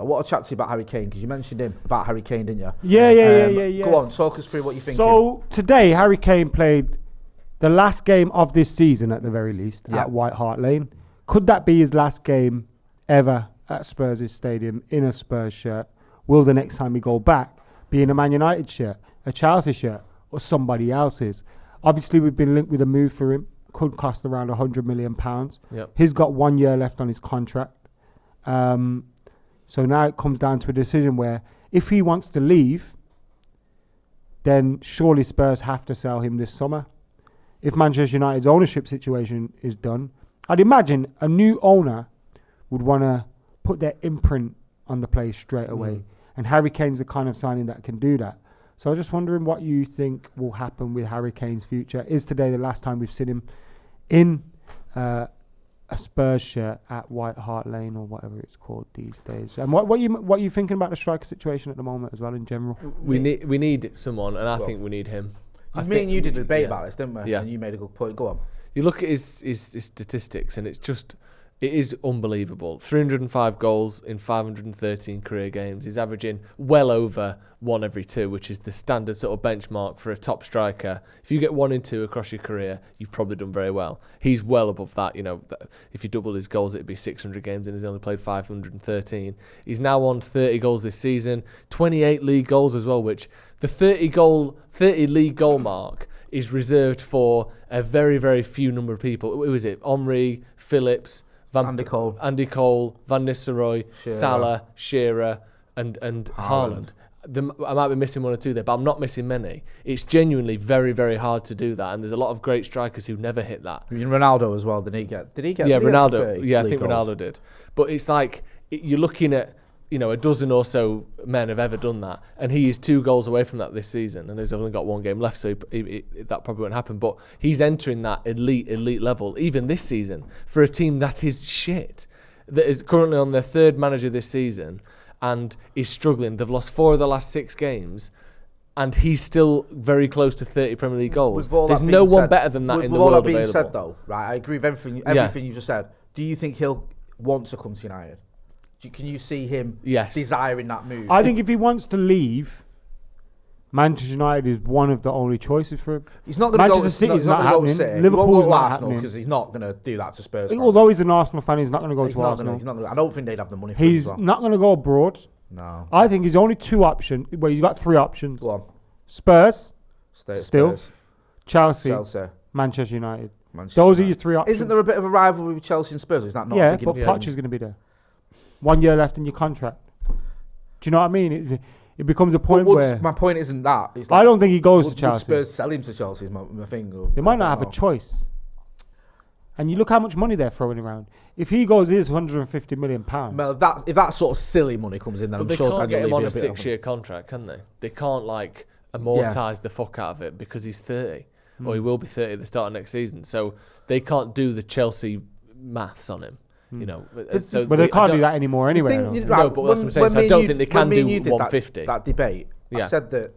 want to chat to you about Harry Kane because you mentioned him about Harry Kane, didn't you? Yeah. Go on, talk us through what you think. So today, Harry Kane played the last game of this season, at the very least, at White Hart Lane. Could that be his last game ever at Spurs' stadium in a Spurs shirt? Will the next time we go back be in a Man United shirt, a Chelsea shirt, or somebody else's? Obviously, we've been linked with a move for him. Could cost around £100 million. Yep. He's got 1 year left on his contract. So now it comes down to a decision where if he wants to leave, then surely Spurs have to sell him this summer. If Manchester United's ownership situation is done, I'd imagine a new owner would want to put their imprint on the place straight away. And Harry Kane's the kind of signing that can do that. So I was just wondering what you think will happen with Harry Kane's future. Is today the last time we've seen him in a Spurs shirt at White Hart Lane or whatever it's called these days? And what are you thinking about the striker situation at the moment as well in general? We need someone, and I think we need him. Me and you did a debate about this, didn't we? Yeah. And you made a good point. Go on. You look at his statistics, and it is unbelievable. 305 goals in 513 career games. He's averaging well over 1 every 2, which is the standard sort of benchmark for a top striker. If you get 1 in 2 across your career, you've probably done very well. He's well above that. You know, if you double his goals, it'd be 600 games, and he's only played 513. He's now on 30 goals this season, 28 league goals as well, which the 30 league goal mark is reserved for a very, very few number of people. Who is it? Henry, Phillips, Andy Cole, Van Nistelrooy, Salah, Shearer, and Haaland. I might be missing 1 or 2 there, but I'm not missing many. It's genuinely very, very hard to do that, and there's a lot of great strikers who never hit that. I mean, Ronaldo as well. Did he get? Yeah, Ronaldo. Yeah, I think Ronaldo did. But it's like you're looking at, you know, a dozen or so men have ever done that, and he is 2 goals away from that this season, and he's only got 1 game left, so that probably won't happen. But he's entering that elite level even this season for a team that is shit, that is currently on their 3rd manager this season and is struggling. They've lost 4 of the last 6 games, and he's still very close to 30 Premier League goals. There's no one better than that in the world available. With all that being said, though, right, I agree with everything you just said. Do you think he'll want to come to United? Can you see him desiring that move? I think if he wants to leave, Manchester United is one of the only choices for him. He's not going to go to City. Liverpool's not Arsenal because he's not going to do that to Spurs. Although he's an Arsenal fan, he's not going to go to Arsenal. I don't think they'd have the money for him. He's not going to go abroad. No. I think he's only 2 options. Well, he's got 3 options. Go on. Spurs, Spurs. Chelsea, Manchester United. Those are your 3 options. Isn't there a bit of a rivalry with Chelsea and Spurs? Is that not? Yeah, but Poch is going to be there. 1 year left in your contract. Do you know what I mean? It becomes a point where... My point isn't that. It's I don't think he goes to Chelsea. Would Spurs sell him to Chelsea is my thing. They might not have a choice. And you look how much money they're throwing around. If he goes, here's £150 million. Well, if that sort of silly money comes in, then I'm sure they can't get him on a 6-year contract, can they? They can't amortise the fuck out of it because he's 30. Or he will be 30 at the start of next season. So they can't do the Chelsea maths on him. You know, but they can't do that anymore anyway. No, but that's what I'm saying. So I don't think they can do 150. That debate, I said that.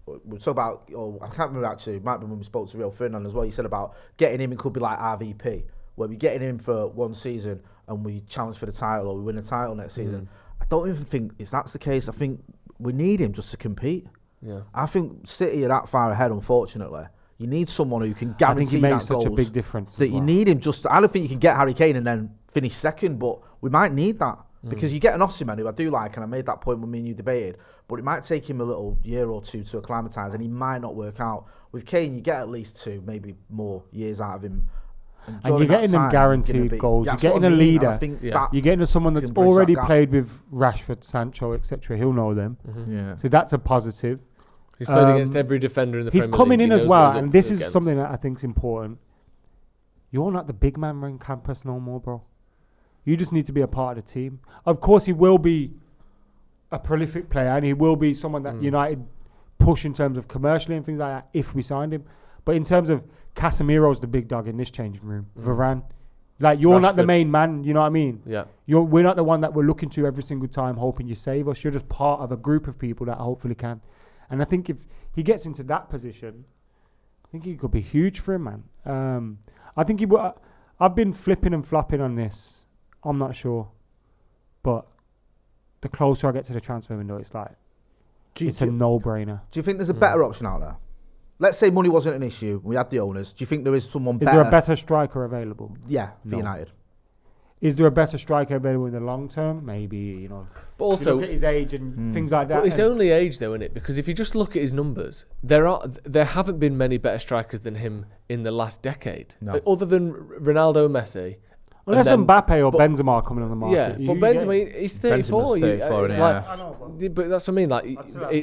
We talk about. I can't remember actually. It might be when we spoke to Rio Ferdinand as well. You said about getting him. It could be like RVP, where we getting him for 1 season and we challenge for the title or we win a title next season. I don't even think that's the case. I think we need him just to compete. Yeah. I think City are that far ahead, unfortunately. You need someone who can guarantee. I think he makes such a big difference. That you need him just. I don't think you can get Harry Kane and then finish second, but we might need that because you get an Osimhen who I do like, and I made that point when me and you debated. But it might take him a little year or 2 to acclimatise, and he might not work out. With Kane, you get at least 2, maybe more years out of him. And you're getting them guaranteed goals. You're getting a leader. You're getting someone that's already played with Rashford, Sancho, etc. He'll know them. Yeah. So that's a positive. He's played against every defender in the Premier League. He's coming in as well, and this is something that I think is important. You're not the big man running campus no more, bro. You just need to be a part of the team. Of course, he will be a prolific player, and he will be someone that United push in terms of commercially and things like that if we signed him. But in terms of Casemiro's the big dog in this changing room. Varane. You're Rashford. Not the main man, you know what I mean? Yeah. We're not the one that we're looking to every single time hoping you save us. You're just part of a group of people that hopefully can. And I think if he gets into that position, I think he could be huge for him, man. I think he will. I've been flipping and flopping on this. I'm not sure. But the closer I get to the transfer window, it's like it's a no-brainer. Do you think there's a better option out there? Let's say money wasn't an issue. We had the owners. Do you think there is someone better? Is there a better striker available? Yeah, for No. United. Is there a better striker available in the long term? Maybe, you know. But also, look at his age and things like that. But it's only age, though, isn't it? Because if you just look at his numbers, there haven't been many better strikers than him in the last decade, other than Ronaldo, Messi. Unless Mbappe or Benzema are coming on the market. Yeah, but Benzema, he's 34. Benzema's 34, I know, but that's what I mean. Like,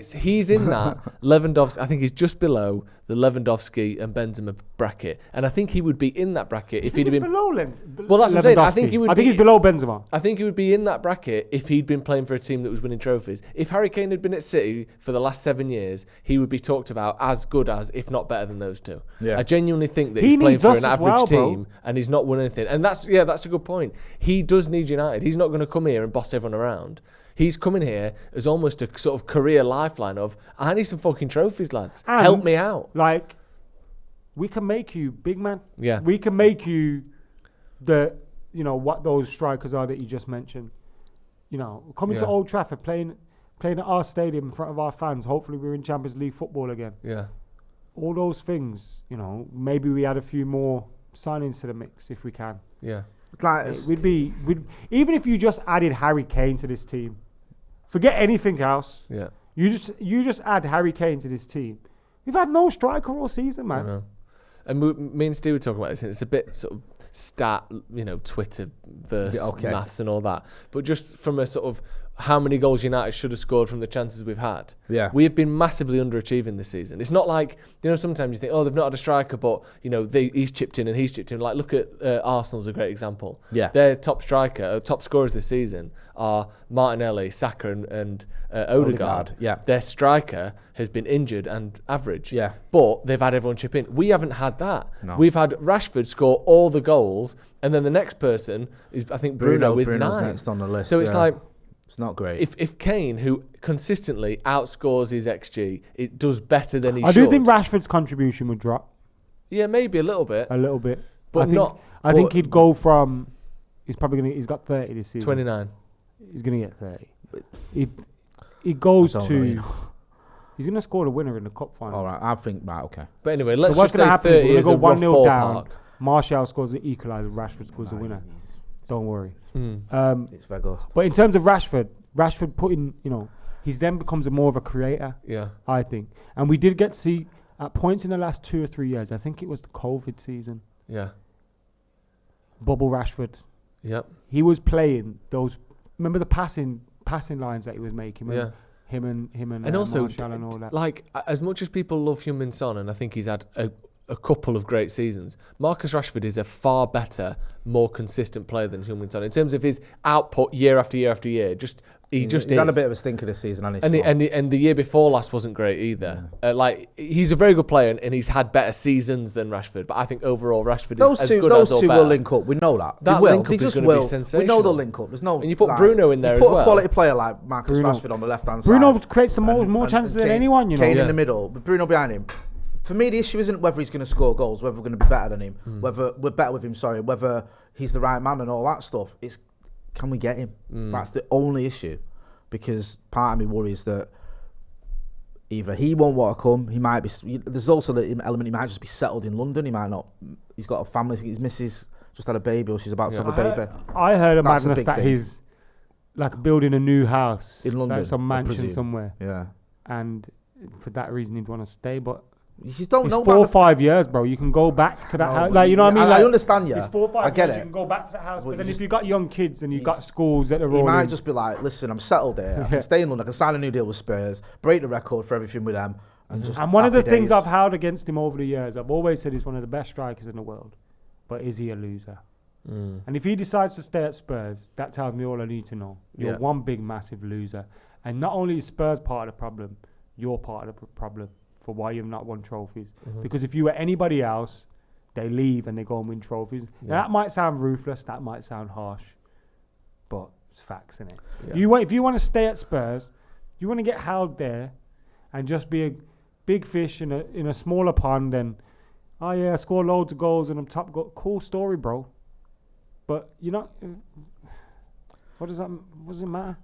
he's in that Lewandowski. I think he's just below the Lewandowski and Benzema bracket, and I think he would be in that bracket if he'd been below Well, that's what I'm saying. I think he would. I think he's below Benzema. I think he would be in that bracket if he'd been playing for a team that was winning trophies. If Harry Kane had been at City for the last 7 years, he would be talked about as good as, if not better than those two. Yeah. I genuinely think that he's playing for an average team and he's not won anything. And that's a good point. He does need United. He's not going to come here and boss everyone around. He's coming here as almost a sort of career lifeline of, I need some fucking trophies, lads. And help me out. Like, we can make you big man. Yeah. We can make you what those strikers are that you just mentioned. You know, coming to Old Trafford, playing at our stadium in front of our fans. Hopefully we're in Champions League football again. Yeah. All those things, you know, maybe we add a few more signings to the mix if we can. Yeah. Like, We'd even if you just added Harry Kane to this team, forget anything else. Yeah. You just add Harry Kane to this team. We've had no striker all season, man. I know. And me and Steve were talking about this, and it's a bit sort of stat, Twitter verse maths and all that. But just from a sort of how many goals United should have scored from the chances we've had. Yeah. We have been massively underachieving this season. It's not like, sometimes you think, they've not had a striker, but, he's chipped in and he's chipped in. Like, look at Arsenal's a great example. Yeah. Their top scorers this season are Martinelli, Saka and Odegaard. Yeah. Their striker has been injured and average. Yeah. But they've had everyone chip in. We haven't had that. No. We've had Rashford score all the goals, and then the next person is, I think, Bruno's with Bruno's 9. next on the list. So it's like, it's not great. If Kane, who consistently outscores his XG, it does better than he should. I do think Rashford's contribution would drop. Yeah, maybe a little bit. A little bit. But I think he'd go from... He's got 30 this season. 29. He's going to get 30. He goes to... He's going to score the winner in the cup final. All right, I think, okay. But anyway, let's so what's just say happen 30 is we're a going to rough go 1-0 ballpark. down. Martial scores the equaliser. Rashford scores the winner. Don't worry. It's Vegas. But in terms of Rashford putting, he's then becomes more of a creator. Yeah. I think. And we did get to see at points in the last 2 or 3 years, I think it was the COVID season. Yeah. Bubble Rashford. Yep. He was playing those, remember the passing lines that he was making? Yeah. Him and also, Martial and all that. Like, as much as people love Heung-min Son, and I think he's had a couple of great seasons, Marcus Rashford is a far better, more consistent player than Heung-min Son in terms of his output year after year after year. He's had a bit of a stinker this season, and the year before last wasn't great either. Yeah. He's a very good player, and he's had better seasons than Rashford. But I think overall Rashford is as good as or better. Those two will link up. We know that. That link up is going to be sensational. We know they'll link up. There's no. And you put Bruno in there as well. You put a quality player like Marcus Rashford on the left hand side. Bruno creates the more chances than anyone. Kane in the middle, but Bruno behind him. For me, the issue isn't whether he's going to score goals, whether we're going to be better than him, whether we're better with him. Whether he's the right man and all that stuff. It's can we get him? That's the only issue. Because part of me worries that either he won't want to come, he might be. There's also the element he might just be settled in London. He might not. He's got a family. His missus just had a baby, or she's about to have a baby. I heard a madness that he's like building a new house in London, like some mansion somewhere. Yeah, and for that reason he'd want to stay, but. You don't know. 4 or 5 years, bro. You can go back to that house. Like, you know what I mean? I understand you. It's 4 or 5 I get years, it. you can go back to the house. But then if you've got young kids and you've got schools that are rolling... He might just be like, listen, I'm settled there. I can stay in London. I can sign a new deal with Spurs, break the record for everything with them. And one of the things I've held against him over the years, I've always said he's one of the best strikers in the world. But is he a loser? And if he decides to stay at Spurs, that tells me all I need to know. You're one big, massive loser. And not only is Spurs part of the problem, you're part of the problem. For why you've not won trophies. Because if you were anybody else, they leave and they go and win trophies. Now, that might sound ruthless, that might sound harsh, but it's facts, innit? Yeah. If you want to stay at Spurs, you want to get held there and just be a big fish in a smaller pond and, score loads of goals and I'm top goal. Cool story, bro. But you're not... What does it matter?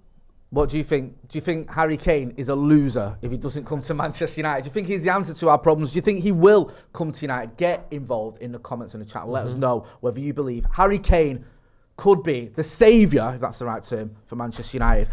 What do you think? Do you think Harry Kane is a loser if he doesn't come to Manchester United? Do you think he's the answer to our problems? Do you think he will come to United? Get involved in the comments in the chat. Let us know whether you believe Harry Kane could be the saviour, if that's the right term, for Manchester United.